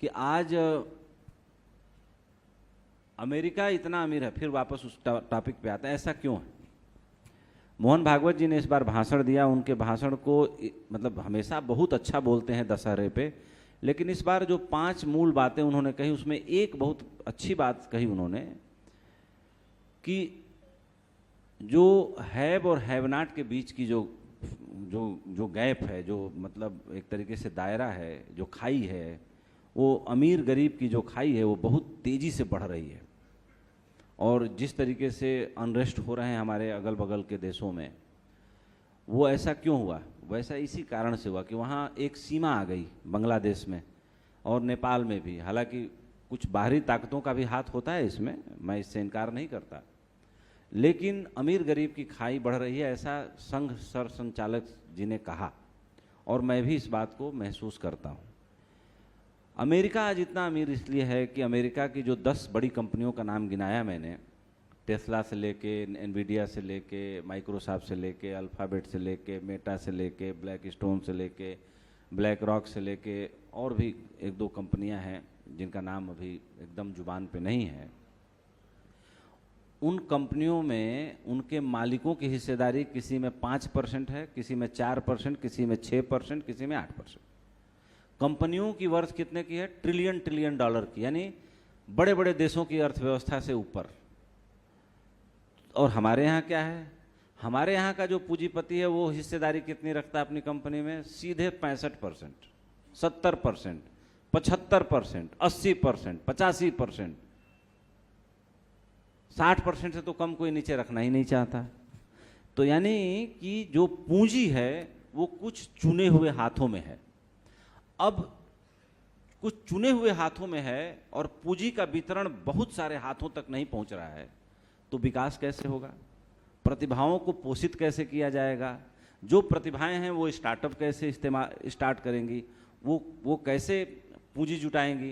कि आज अमेरिका इतना अमीर है, फिर वापस उस टॉपिक पे आता है, ऐसा क्यों है? मोहन भागवत जी ने इस बार भाषण दिया, उनके भाषण को मतलब हमेशा बहुत अच्छा बोलते हैं दशहरे पे, लेकिन इस बार जो 5 मूल बातें उन्होंने कही उसमें एक बहुत अच्छी बात कही उन्होंने कि जो हैव और हैव नॉट के बीच की जो जो जो गैप है, जो मतलब एक तरीके से दायरा है, जो खाई है, वो अमीर गरीब की जो खाई है वो बहुत तेज़ी से बढ़ रही है। और जिस तरीके से अनरेस्ट हो रहे हैं हमारे अगल बगल के देशों में, वो ऐसा क्यों हुआ? वैसा इसी कारण से हुआ कि वहाँ एक सीमा आ गई बांग्लादेश में और नेपाल में भी। हालांकि कुछ बाहरी ताकतों का भी हाथ होता है इसमें, मैं इससे इनकार नहीं करता, लेकिन अमीर गरीब की खाई बढ़ रही है, ऐसा संघ सर संचालक जी ने कहा, और मैं भी इस बात को महसूस करता हूँ। अमेरिका आज इतना अमीर इसलिए है कि अमेरिका की जो 10 बड़ी कंपनियों का नाम गिनाया मैंने, टेस्ला से लेके, एनवीडिया से लेके, माइक्रोसॉफ्ट से लेके, अल्फ़ाबेट से लेके, मेटा से लेके, ब्लैक स्टोन से लेके, ब्लैक रॉक से लेके, और भी 1-2 कंपनियां हैं जिनका नाम अभी एकदम जुबान पे नहीं है। उन कंपनियों में उनके मालिकों की हिस्सेदारी किसी में 5% है, किसी में 4%, किसी में 6%, किसी में 8%। कंपनियों की वर्थ कितने की है? ट्रिलियन डॉलर की, यानी बड़े बड़े देशों की अर्थव्यवस्था से ऊपर। और हमारे यहाँ क्या है? हमारे यहाँ का जो पूंजीपति है वो हिस्सेदारी कितनी रखता है अपनी कंपनी में? सीधे 65%, 70%, 75%, 80%, 85%, 60% से तो कम कोई नीचे रखना ही नहीं चाहता। तो यानी कि जो पूंजी है वो कुछ चुने हुए हाथों में है। अब कुछ चुने हुए हाथों में है और पूंजी का वितरण बहुत सारे हाथों तक नहीं पहुंच रहा है, तो विकास कैसे होगा? प्रतिभाओं को पोषित कैसे किया जाएगा? जो प्रतिभाएं हैं वो स्टार्टअप कैसे स्टार्ट करेंगी? वो कैसे पूंजी जुटाएंगी?